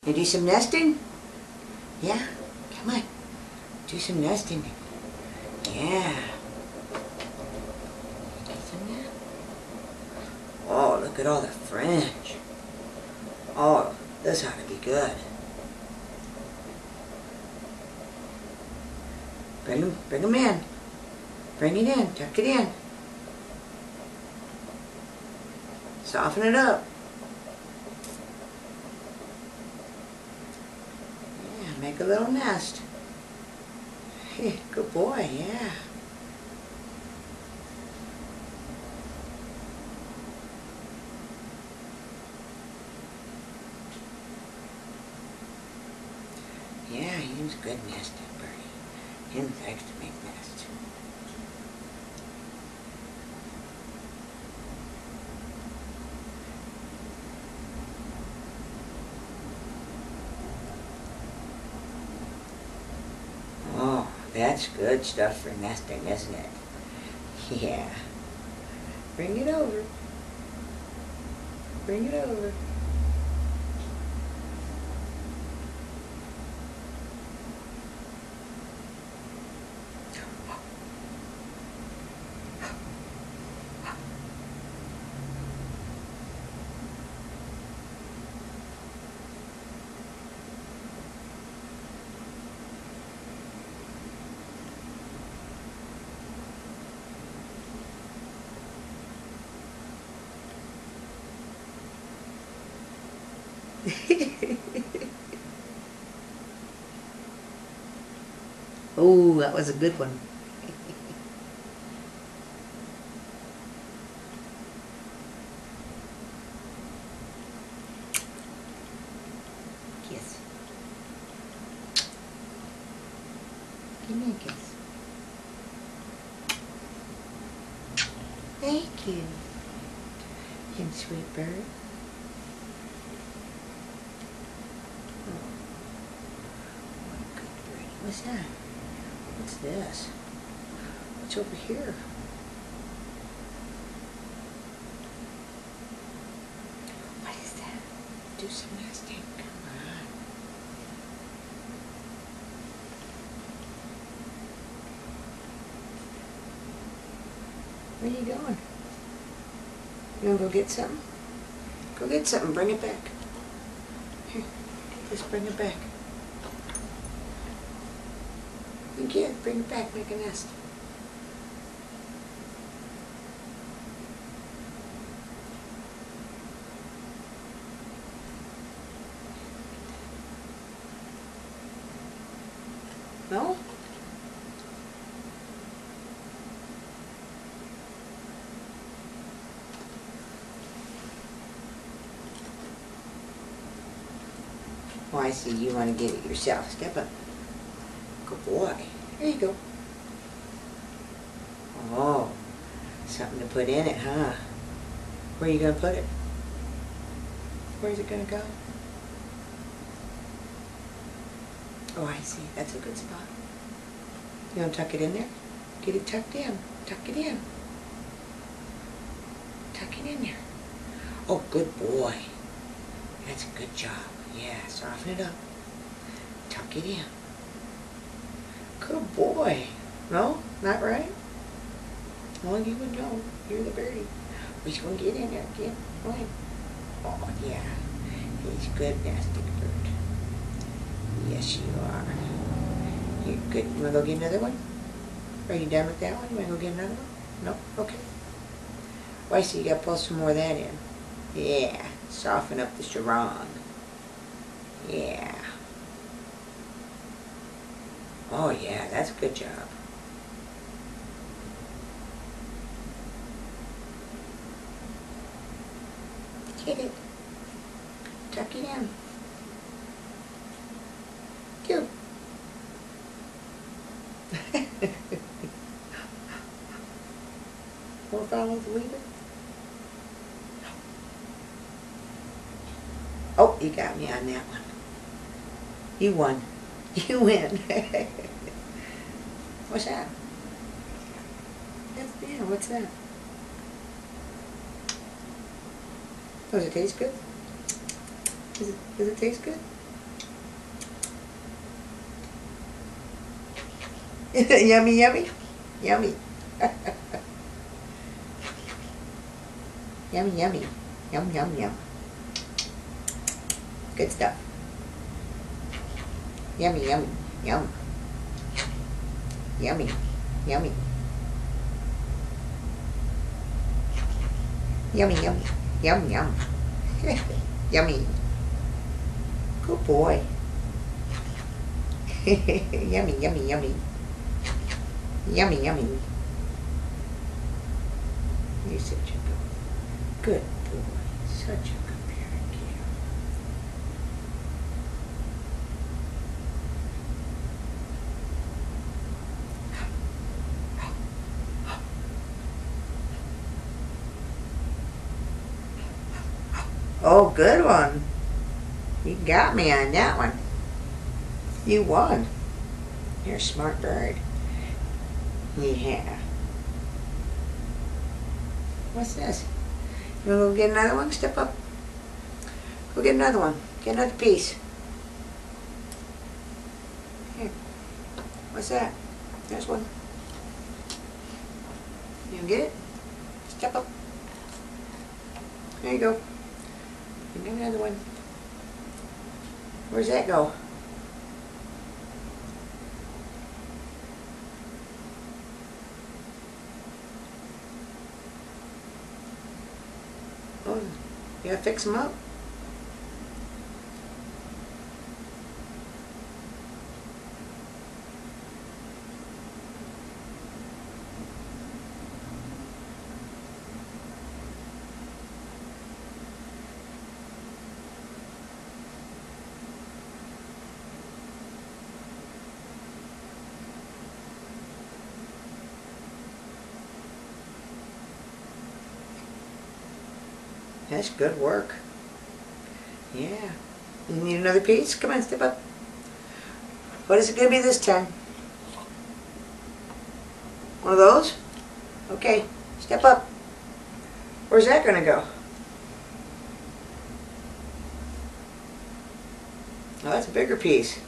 You do some nesting? Yeah? Come on. Do some nesting. Yeah. Do some nesting. Oh, look at all the fringe. Oh, this ought to be good. Bring them in. Bring it in. Tuck it in. Soften it up. Yeah, make a little nest. Hey, good boy, yeah. Yeah, he's a good nesting birdie. He likes to make nests. Oh, that's good stuff for nesting, isn't it? Yeah. Bring it over. Bring it over. Oh, that was a good one. Kiss. Give me a kiss. Thank you. You sweet bird. Oh, what a good bird. What's that? What's this? What's over here? What is that? Do some nesting. Come on. Where are you going? You want to go get something? Go get something. Bring it back. Here. Just bring it back. You can't bring it back, make a nest. No? Oh, I see. You want to get it yourself. Step up. Good boy. There you go. Oh, something to put in it, huh? Where are you going to put it? Where's it going to go? Oh, I see. That's a good spot. You want to tuck it in there? Get it tucked in. Tuck it in. Tuck it in there. Oh, good boy. That's a good job. Yeah, soften it up. Tuck it in. Good boy. No? Not right? Well, you would know. You're the birdie. He's going to get in there. Get in. Oh, yeah. He's a good nesting bird. Yes, you are. You're good. You want to go get another one? Are you done with that one? You want to go get another one? No? Okay. Well, I see you got to pull some more of that in. Yeah. Soften up the sarong. Yeah. Oh, yeah. That's a good job. Get it. Tuck it in. Cute. More follow the leader? Oh, you got me on that one. You won. You win. What's that? Yeah, what's that? Does it taste good? Does it taste good? Yummy, yummy, yummy. Yummy, yummy, yum, yum, yum. Good stuff. Yummy, yummy, yum. Yummy, yummy. Yummy, yummy, yum, yum. Yummy. Good boy. Yummy, yummy, yummy. Yummy, yummy. You're such a good boy. Such a good parent, kid. Oh, good one. You got me on that one. You won. You're a smart bird. Yeah. What's this? You wanna go get another one? Step up. Go get another one. Get another piece. Here. What's that? There's one. You gonna get it? Step up. There you go. Get another one. Where's that go? Oh, you gotta fix them up? That's good work. Yeah. You need another piece? Come on, step up. What is it going to be this time? One of those? Okay, step up. Where's that going to go? Oh, that's a bigger piece.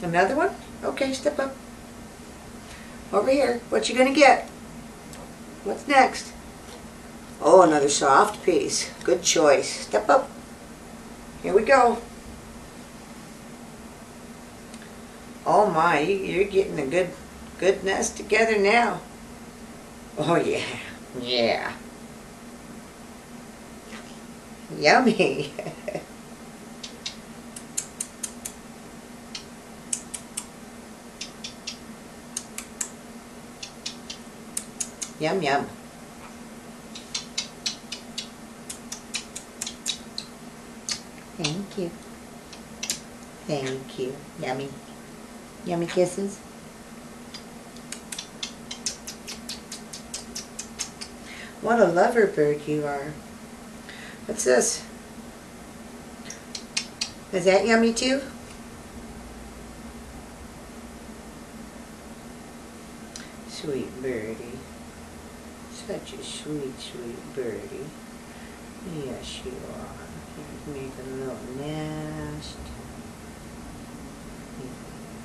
Another one? Okay, step up. Over here. What you gonna get? What's next? Oh, another soft piece. Good choice. Step up. Here we go. Oh my, you're getting a good nest together now. Oh yeah. Yeah. Yummy. Yum, yum. Thank you. Thank you. Yummy. Yummy kisses. What a lover bird you are. What's this? Is that yummy too? Sweet birdie. Such a sweet, sweet birdie. Yes, you are. Here's making a little nest.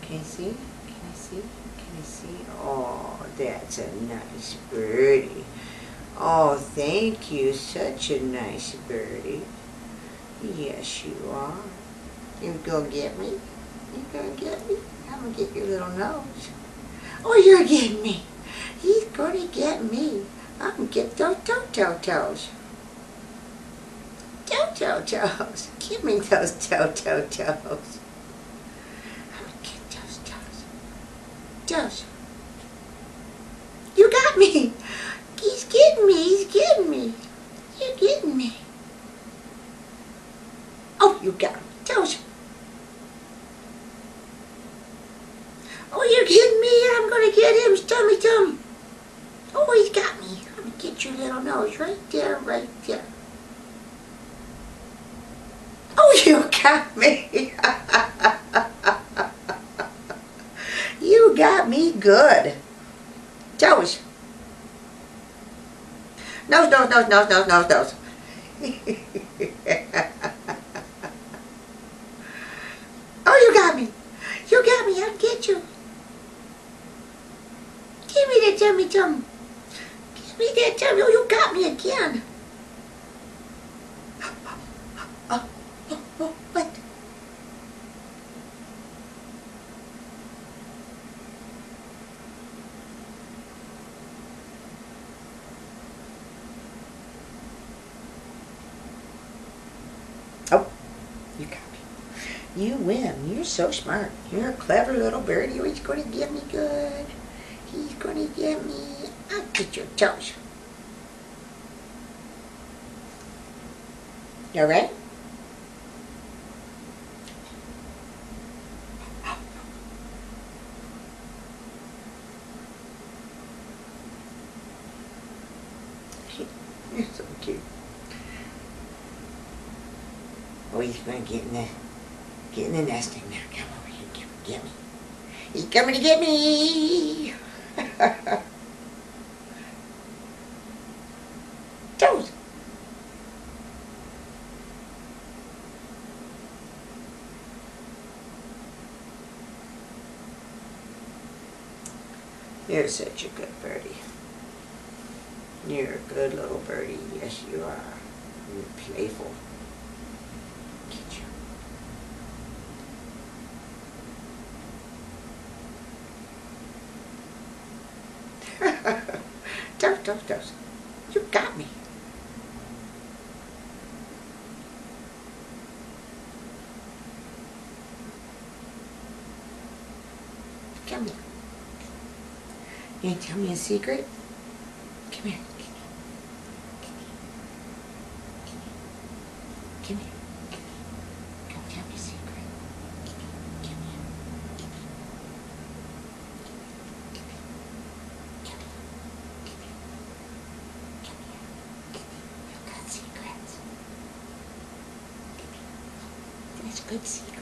Can you see? Can you see? Can you see? Oh, that's a nice birdie. Oh, thank you. Such a nice birdie. Yes, you are. You gonna get me? You gonna get me? I'm gonna get your little nose. Oh, you're getting me. He's gonna get me. I'm gonna get those toe-toe-toes. Toe-toe-toes. Give me those toe-toe-toes. I'm gonna get those toes. Toes. You got me. He's getting me. He's getting me. You're getting me. Oh, you got me. Toes. Oh, you're getting me. I'm gonna get him. Tummy tum. Oh, he's got me. I'm gonna get your little nose right there, right there. got me. You got me good. Toes. Nose, nose, nose, nose, nose, nose, nose. Oh, you got me. You got me. I'll get you. Give me that tummy tum. Give me that tummy. Oh, you got me again. Oh, what? Oh, you got me. You win. You're so smart. You're a clever little birdie. He's going to get me good. He's going to get me. I'll get your toes. You all right? You're so cute. Oh, he's going to get in the nesting now. Come over here. Get me. He's coming to get me. Toes. You're such a good birdie. You're a good little birdie. Yes, you are. You're playful. Get you. Toes. You got me. Come here. You gonna tell me a secret? Come here. Come here. Come tell me a secret. Come here. Come here. You got secrets. That's good secret.